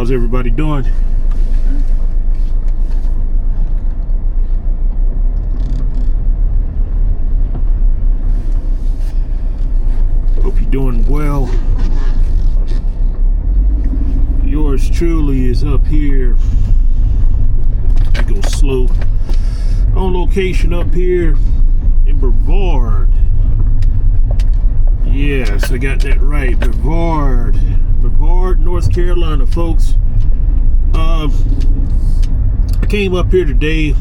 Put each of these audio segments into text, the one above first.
How's everybody doing? Hope you're doing well. Yours truly is up here. I go slow. On location up here in Brevard. Yes, I got that right. Brevard, North Carolina, folks. I came up here today.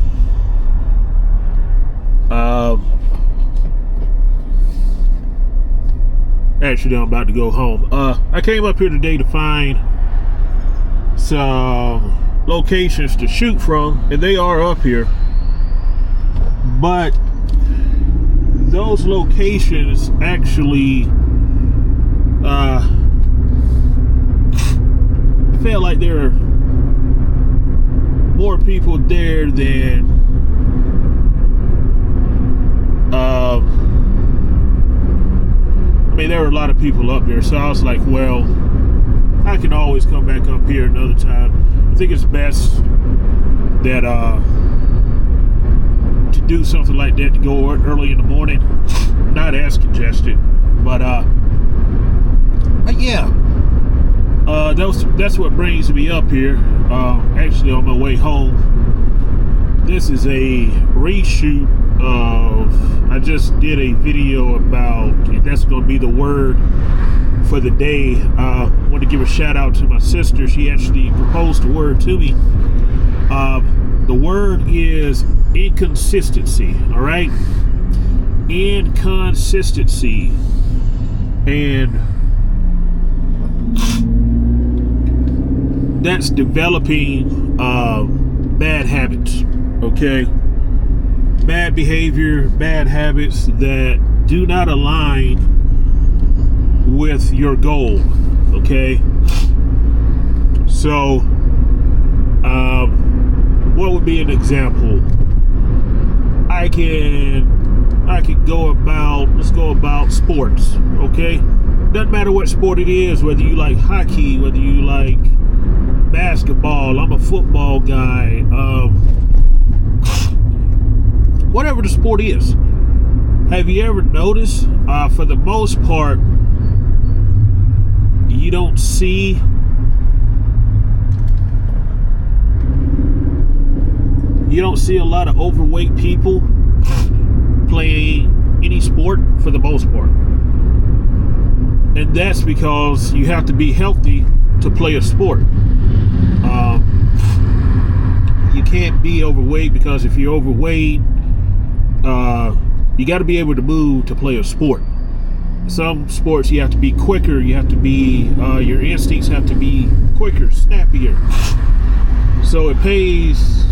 Actually, I'm about to go home. I came up here today to find some locations to shoot from, and they are up here. But those locations actually felt like there are more people there than I mean, there were a lot of people up there, so I was like, well, I can always come back up here another time. I think it's best that to do something like that, to go early in the morning, not as congested, but yeah, that's what brings me up here. Actually, on my way home, this is a reshoot of, I just did a video about, and that's going to be the word for the day. I want to give a shout out to my sister. She actually proposed the word to me. The word is inconsistency. All right, inconsistency, and that's developing bad habits. Okay, bad behavior, bad habits that do not align with your goal. Okay, so what would be an example? I could go about, let's go about sports. Okay, doesn't matter what sport it is, whether you like hockey, whether you like basketball. I'm a football guy. Whatever the sport is. Have you ever noticed, for the most part, you don't see a lot of overweight people playing any sport for the most part? And that's because you have to be healthy to play a sport. You can't be overweight, because if you're overweight, you got to be able to move to play a sport. Some sports you have to be quicker, you have to be, your instincts have to be quicker, snappier. So it pays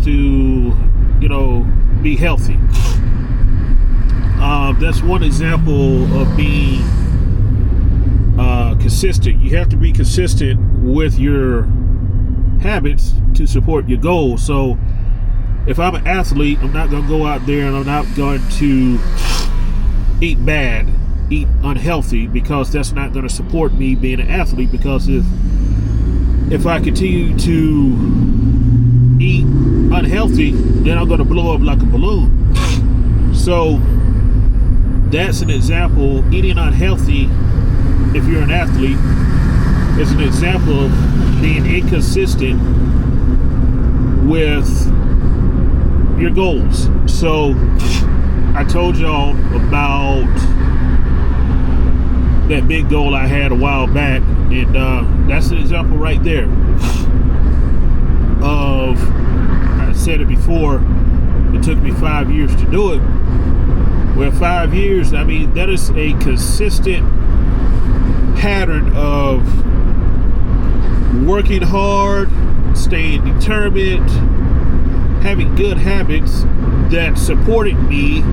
to, be healthy. That's one example of being consistent. You have to be consistent with your habits to support your goals. So if I'm an athlete, I'm not going to go out there and I'm not going to eat unhealthy, because that's not going to support me being an athlete. Because if I continue to eat unhealthy, then I'm going to blow up like a balloon. So that's an example. Eating unhealthy, if you're an athlete, is an example of being inconsistent with your goals. So I told y'all about that big goal I had a while back, and that's an example right there of, I said it before, it took me 5 years to do it. Well, 5 years, I mean, that is a consistent pattern of working hard, staying determined, having good habits that supported me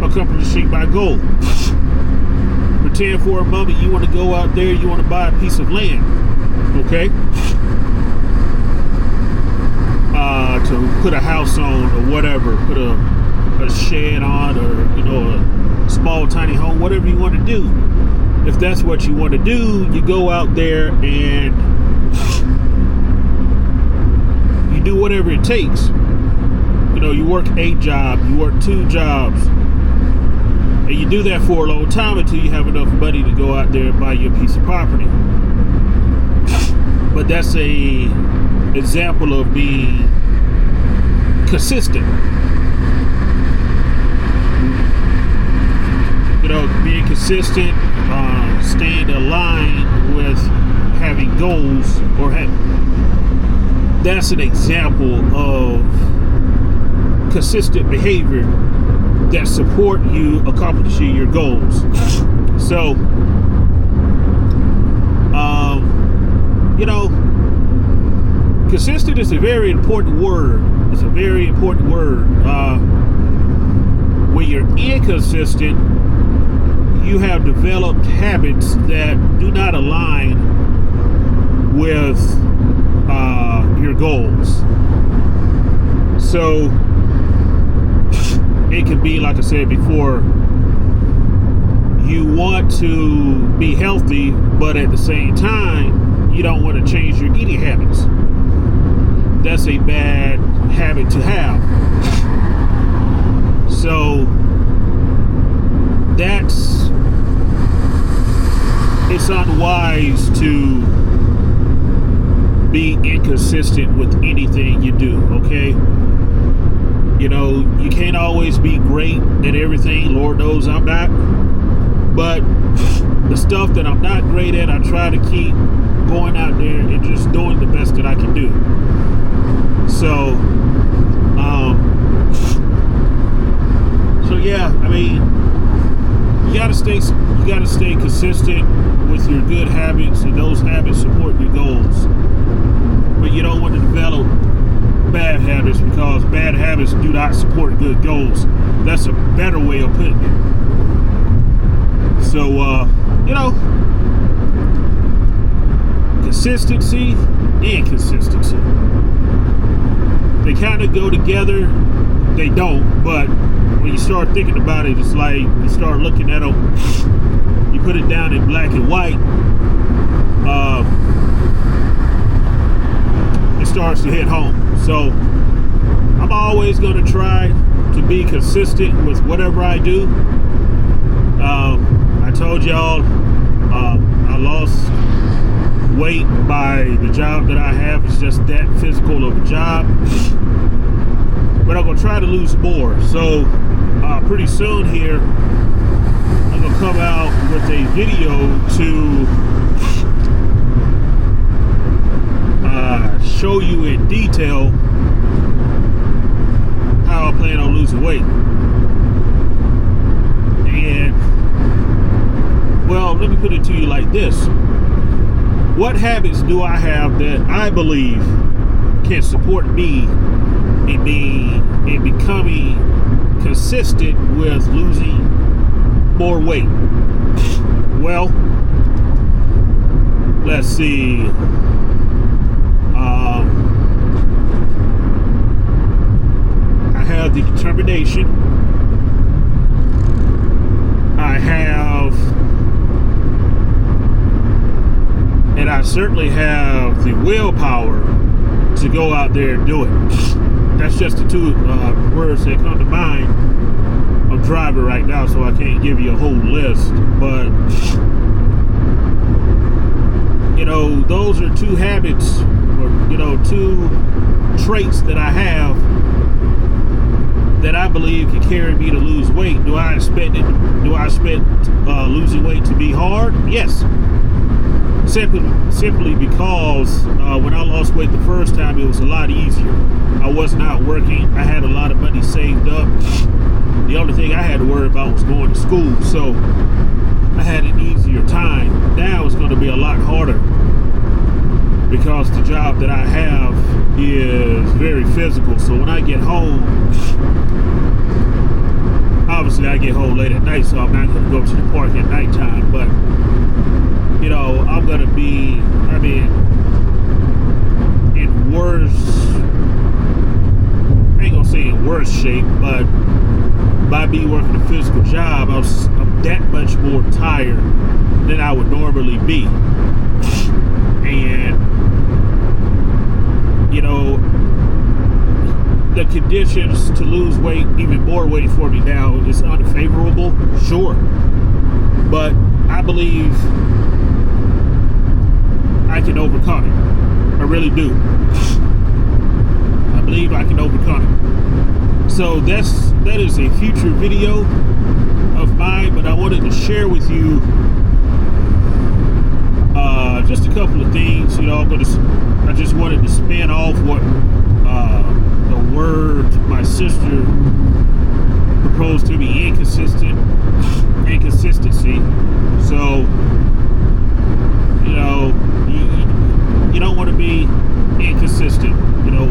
accomplishing my goal. Pretend for a moment you want to go out there, you want to buy a piece of land, okay? To put a house on or whatever, put a shed on, or a small tiny home, whatever you want to do. if that's what you want to do, you go out there and you do whatever it takes. You know, you work 8 jobs, you work 2 jobs, and you do that for a long time until you have enough money to go out there and buy you a piece of property. But that's a example of being consistent. You know, being consistent, staying aligned with having goals, or that's an example of consistent behavior that support you accomplishing your goals. So, you know, consistent is a very important word. It's a very important word. When you're inconsistent, you have developed habits that do not align with your goals. So it could be, like I said before, you want to be healthy, but at the same time, you don't want to change your eating habits. That's a bad habit to have. So it's unwise to be inconsistent with anything you do, okay? You know, you can't always be great at everything. Lord knows I'm not. But the stuff that I'm not great at, I try to keep going out there and just doing the best that I can do. So, yeah, I mean, you gotta stay consistent with your good habits, and those habits support your goals. But you don't want to develop bad habits, because bad habits do not support good goals. That's a better way of putting it. So, you know, consistency and inconsistency, they kind of go together. They don't, but when you start thinking about it, it's like you start looking at them, you put it down in black and white, it starts to hit home. So I'm always going to try to be consistent with whatever I do. I told y'all I lost weight by the job that I have. It's just that physical of a job. But I'm going to try to lose more. So pretty soon here, I'm going to come out with a video to show you in detail how I plan on losing weight. And, well, let me put it to you like this. What habits do I have that I believe can support me in becoming consistent with losing more weight? Well, let's see. I have the determination. I have, and I certainly have the willpower to go out there and do it. That's just the two words that come to mind. I'm driving right now, so I can't give you a whole list, but you know, those are two habits, or you know, two traits that I have that I believe can carry me to lose weight. Do I expect losing weight to be hard? Yes. Simply because when I lost weight the first time, it was a lot easier. I was not working. I had a lot of money saved up. The only thing I had to worry about was going to school, so I had an easier time. Now it's going to be a lot harder, because the job that I have is very physical. So when I get home, obviously I get home late at night, so I'm not going to go to the park at nighttime, but you know, I'm going to be, I mean, in worse, I ain't going to say in worse shape, but by me working a physical job, I'm that much more tired than I would normally be. And, you know, the conditions to lose weight, even more weight for me now, is unfavorable, sure. But I believe I can overcome it. I really do. I believe I can overcome it. So that is a future video of mine, but I wanted to share with you just a couple of things. You know, I just wanted to spin off what the word my sister proposed to me, inconsistency. So, you know, you don't want to be inconsistent. You know,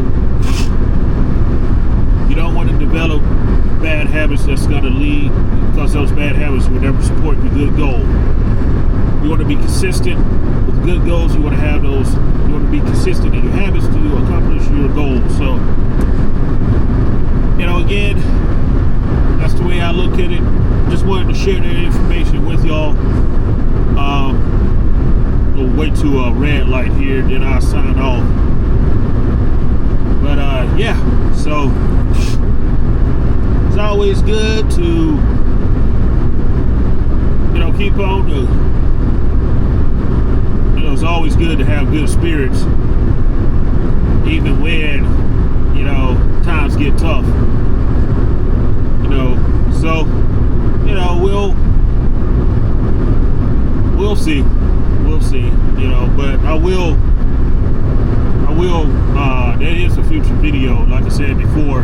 you don't want to develop bad habits that's going to lead, because those bad habits will never support your good goal. You want to be consistent with good goals. You want to have those. You want to be consistent in your habits to accomplish your goals. So, you know, again, that's the way I look at it. Just wanted to share that information with y'all. We'll wait to a red light here, then I'll sign off. But yeah, so it's always good to, you know, keep on the, you know, it's always good to have good spirits, even when, you know, times get tough. You know, so, you know, we'll see. We'll see, you know, but I will, that is a future video, like I said before,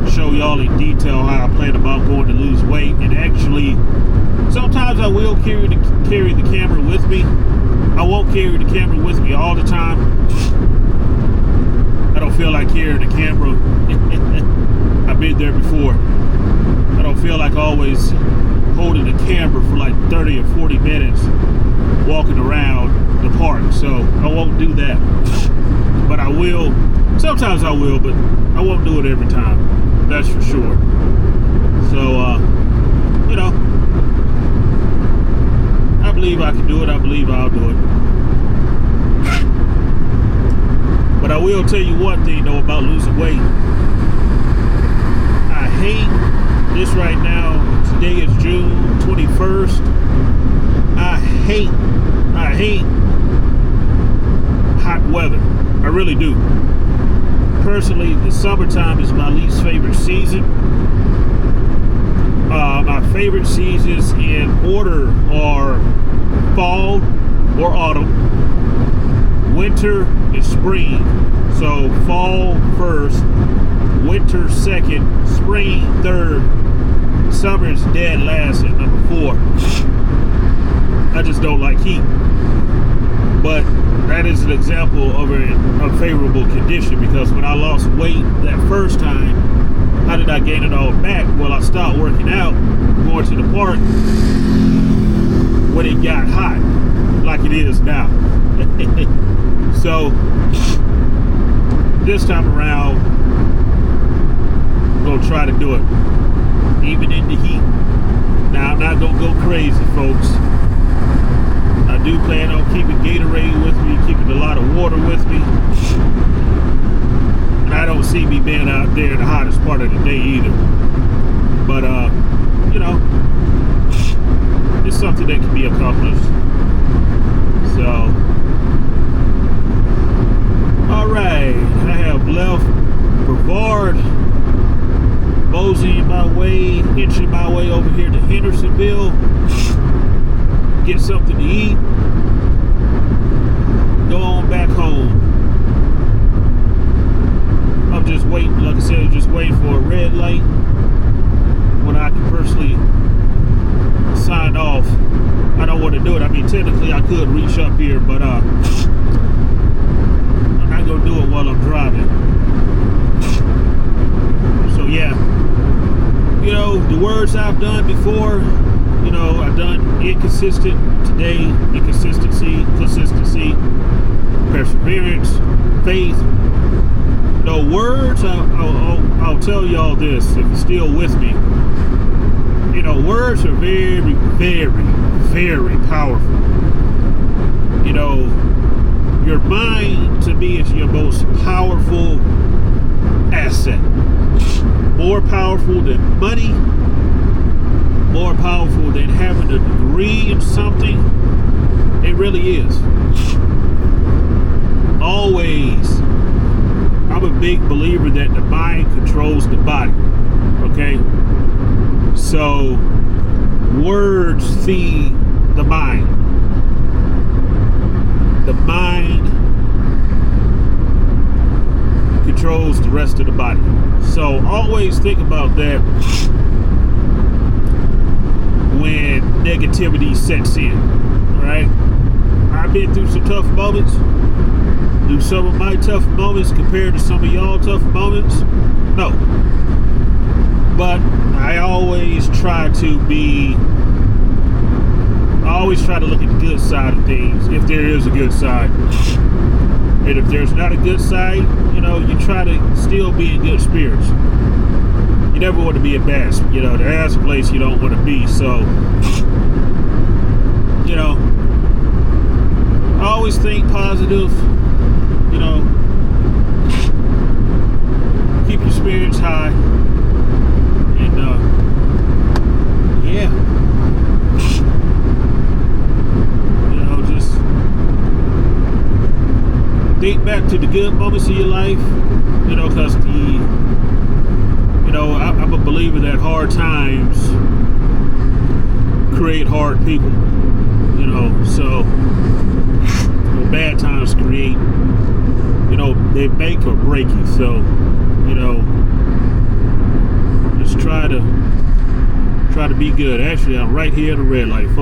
show y'all in detail how I plan about going to lose weight. And actually, sometimes I will carry the camera with me. I won't carry the camera with me all the time. I don't feel like carrying the camera. I've been there before. I don't feel like always holding the camera for like 30 or 40 minutes walking around the park, so I won't do that. But I will, sometimes I will, but I won't do it every time, that's for sure. So you know, I believe I can do it. I believe I'll do it. But I will tell you one thing though about losing weight. I hate this right now. Today is June 21st. I hate hot weather. I really do. Personally, the summertime is my least favorite season. My favorite seasons in order are fall or autumn, winter and spring. So fall first, winter second, spring third, summer is dead last at number 4. I just don't like heat. But that is an example of an unfavorable condition, because when I lost weight that first time, how did I gain it all back? Well, I stopped working out, going to the park when it got hot, like it is now. So this time around, I'm gonna try to do it, even in the heat. Now, I'm not gonna go crazy, folks. I do plan on keeping Gatorade with me, keeping a lot of water with me. And I don't see me being out there in the hottest part of the day either. But, you know, it's something that can be accomplished. So, alright, I have left Brevard, moseying my way, inching my way over here to Hendersonville. Get something to eat, go on back home. I'm just waiting, like I said, I'm just waiting for a red light when I can personally sign off. I don't want to do it. I mean, technically I could reach up here, but I'm not gonna do it while I'm driving. So yeah, you know, the words I've done before, you know, I've done inconsistent today, inconsistency, consistency, perseverance, faith. No words, I'll tell y'all this, if you're still with me. You know, words are very, very, very powerful. You know, your mind to me is your most powerful asset. More powerful than money, more powerful than having a degree in something. It really is. Always. I'm a big believer that the mind controls the body. Okay? So, words feed the mind. The mind controls the rest of the body. So, always think about that when negativity sets in. Right? I've been through some tough moments. Do some of my tough moments compared to some of y'all tough moments? No. But I always try to look at the good side of things, if there is a good side. And if there's not a good side, you know, you try to still be in good spirits. You never want to be a bad, you know, there's a place you don't want to be. So, you know, I always think positive, you know, keep your spirits high, and yeah, you know, just think back to the good moments of your life, you know, because I'm a believer that hard times create hard people, you know, so bad times create, you know, they make or break you. So, you know, just try to be good. Actually, I'm right here at the red light.